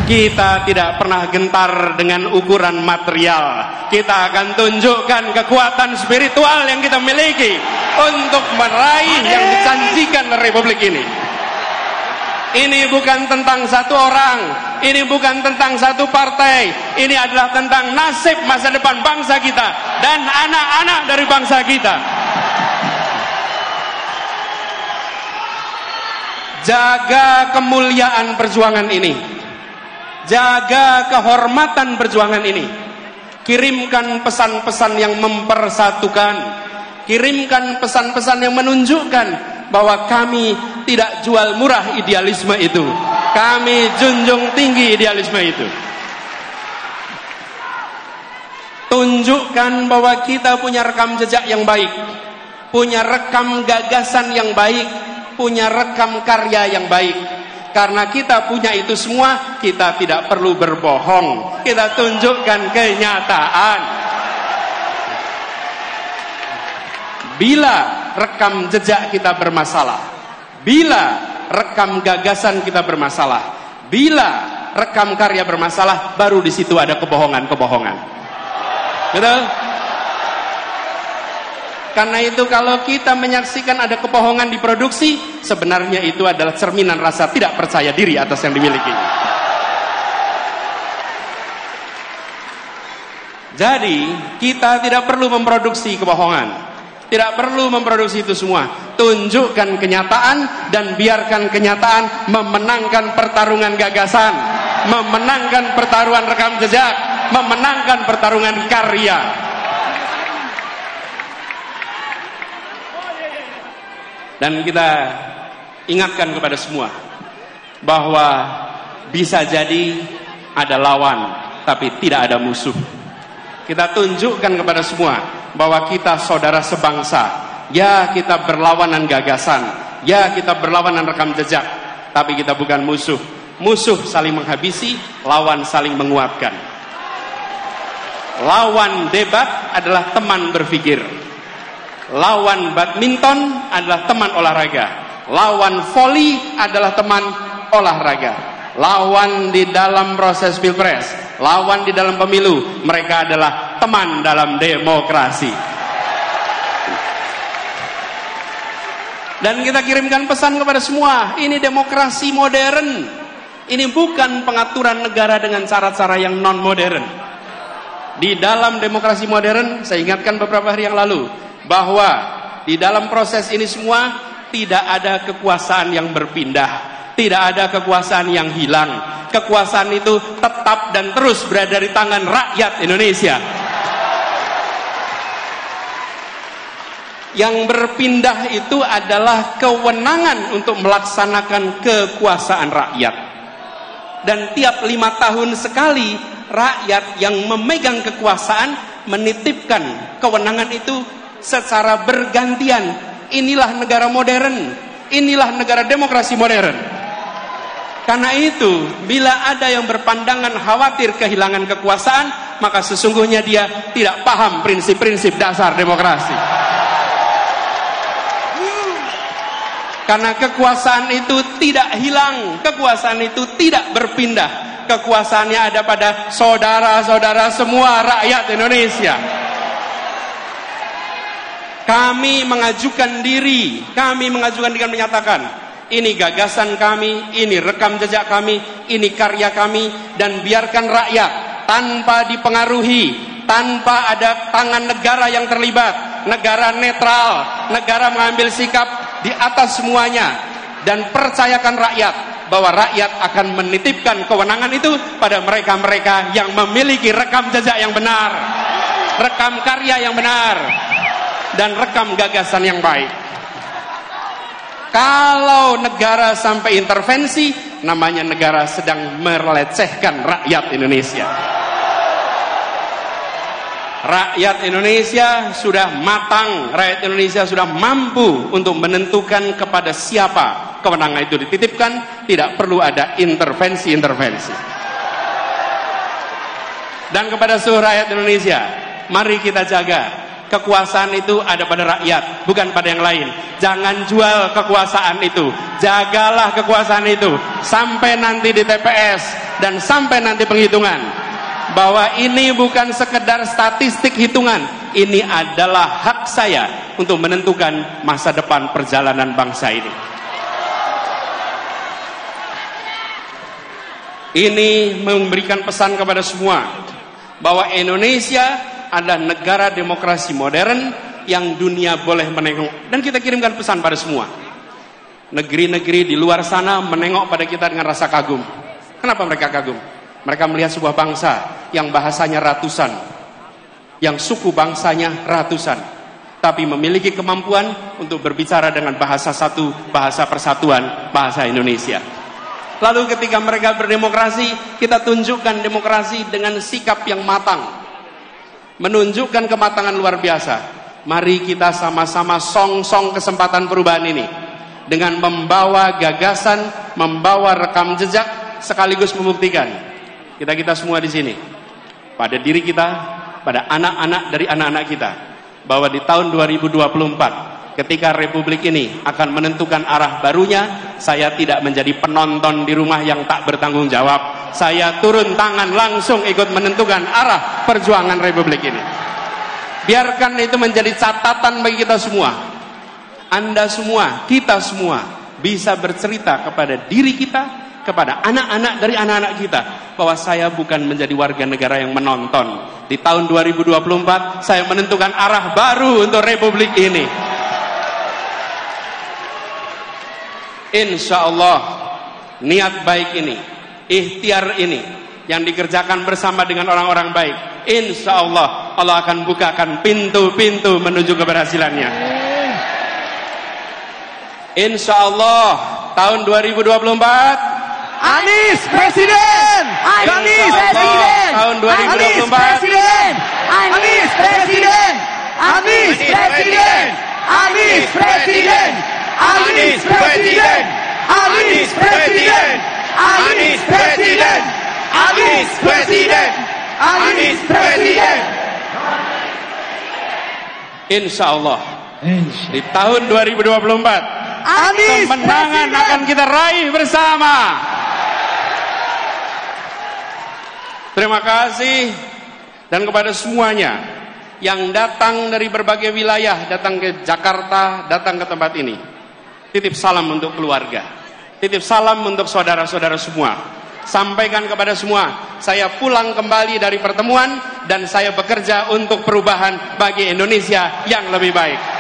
Kita tidak pernah gentar dengan ukuran material. Kita akan tunjukkan kekuatan spiritual yang kita miliki untuk meraih yang dijanjikan Republik ini. Ini bukan tentang satu orang, ini bukan tentang satu partai, ini adalah tentang nasib masa depan bangsa kita dan anak-anak dari bangsa kita. Jaga kemuliaan perjuangan ini. Jaga kehormatan perjuangan ini. Kirimkan pesan-pesan yang mempersatukan. Kirimkan pesan-pesan yang menunjukkan bahwa kami tidak jual murah idealisme itu. Kami junjung tinggi idealisme itu. Tunjukkan bahwa kita punya rekam jejak yang baik, punya rekam gagasan yang baik, punya rekam karya yang baik. Karena kita punya itu semua, kita tidak perlu berbohong. Kita tunjukkan kenyataan. Bila rekam jejak kita bermasalah, bila rekam gagasan kita bermasalah, bila rekam karya bermasalah, baru di situ ada kebohongan-kebohongan. Betul? Karena itu kalau kita menyaksikan ada kebohongan diproduksi, sebenarnya itu adalah cerminan rasa tidak percaya diri atas yang dimiliki. Jadi kita tidak perlu memproduksi kebohongan, tidak perlu memproduksi itu semua. Tunjukkan kenyataan dan biarkan kenyataan memenangkan pertarungan gagasan, memenangkan pertarungan rekam jejak, memenangkan pertarungan karya. Dan kita ingatkan kepada semua bahwa bisa jadi ada lawan tapi tidak ada musuh. Kita tunjukkan kepada semua bahwa kita saudara sebangsa. Ya, kita berlawanan gagasan, ya kita berlawanan rekam jejak, tapi kita bukan musuh. Musuh saling menghabisi, lawan saling menguatkan. Lawan debat adalah teman berpikir. Lawan badminton adalah teman olahraga. Lawan voli adalah teman olahraga. Lawan di dalam proses pilpres, lawan di dalam pemilu, mereka adalah teman dalam demokrasi. Dan kita kirimkan pesan kepada semua, ini demokrasi modern. Ini bukan pengaturan negara dengan cara-cara yang non modern. Di dalam demokrasi modern, saya ingatkan beberapa hari yang lalu, bahwa di dalam proses ini semua tidak ada kekuasaan yang berpindah, tidak ada kekuasaan yang hilang. Kekuasaan itu tetap dan terus berada di tangan rakyat Indonesia. Yang berpindah itu adalah kewenangan untuk melaksanakan kekuasaan rakyat. Dan tiap 5 tahun sekali rakyat yang memegang kekuasaan menitipkan kewenangan itu secara bergantian. Inilah negara modern, inilah negara demokrasi modern. Karena itu, bila ada yang berpandangan khawatir kehilangan kekuasaan, maka sesungguhnya dia tidak paham prinsip-prinsip dasar demokrasi. Karena kekuasaan itu tidak hilang, kekuasaan itu tidak berpindah. Kekuasaannya ada pada saudara-saudara semua rakyat Indonesia. Kami mengajukan diri dengan menyatakan, ini gagasan kami, ini rekam jejak kami, ini karya kami, dan biarkan rakyat tanpa dipengaruhi, tanpa ada tangan negara yang terlibat, negara netral, negara mengambil sikap di atas semuanya, dan percayakan rakyat bahwa rakyat akan menitipkan kewenangan itu pada mereka-mereka yang memiliki rekam jejak yang benar, rekam karya yang benar, dan rekam gagasan yang baik. Kalau negara sampai intervensi, namanya negara sedang melecehkan rakyat Indonesia. Rakyat Indonesia sudah matang, rakyat Indonesia sudah mampu untuk menentukan kepada siapa kewenangan itu dititipkan, tidak perlu ada intervensi-intervensi. Dan kepada seluruh rakyat Indonesia, mari kita jaga Kekuasaan itu ada pada rakyat, bukan pada yang lain. Jangan jual kekuasaan itu. Jagalah kekuasaan itu sampai nanti di TPS dan sampai nanti penghitungan. Bahwa ini bukan sekedar statistik hitungan. Ini adalah hak saya untuk menentukan masa depan perjalanan bangsa ini. Ini memberikan pesan kepada semua bahwa Indonesia adalah negara demokrasi modern yang dunia boleh menengok. Dan kita kirimkan pesan pada semua. Negeri-negeri di luar sana menengok pada kita dengan rasa kagum. Kenapa mereka kagum? Mereka melihat sebuah bangsa yang bahasanya ratusan, yang suku bangsanya ratusan, tapi memiliki kemampuan untuk berbicara dengan bahasa satu, bahasa persatuan, bahasa Indonesia. Lalu ketika mereka berdemokrasi, kita tunjukkan demokrasi dengan sikap yang matang, menunjukkan kematangan luar biasa. Mari kita sama-sama song-song kesempatan perubahan ini dengan membawa gagasan, membawa rekam jejak, sekaligus membuktikan kita semua di sini, pada diri kita, pada anak-anak dari anak-anak kita, bahwa di tahun 2024 ketika Republik ini akan menentukan arah barunya, saya tidak menjadi penonton di rumah yang tak bertanggung jawab. Saya turun tangan langsung ikut menentukan arah perjuangan Republik ini. Biarkan itu menjadi catatan bagi kita semua. Anda semua, kita semua bisa bercerita kepada diri kita, kepada anak-anak dari anak-anak kita, bahwa saya bukan menjadi warga negara yang menonton. Di tahun 2024 saya menentukan arah baru untuk Republik ini. Insya Allah niat baik ini, ikhtiar ini yang dikerjakan bersama dengan orang-orang baik, insya Allah Allah akan bukakan pintu-pintu menuju keberhasilannya. Insya Allah tahun 2024 Anies Presiden! Anies Presiden! Tahun 2024 Anies Presiden! Anies Presiden! Anies Presiden! Anies Presiden! Anies Presiden! Anies Presiden! Anies Presiden! Anies Presiden! Insya Allah di tahun 2024 Anies kemenangan Presiden! akan kita raih bersama. Terima kasih. Dan kepada semuanya yang datang dari berbagai wilayah, datang ke Jakarta, datang ke tempat ini, titip salam untuk keluarga, titip salam untuk saudara-saudara semua. Sampaikan kepada semua, saya pulang kembali dari pertemuan dan saya bekerja untuk perubahan bagi Indonesia yang lebih baik.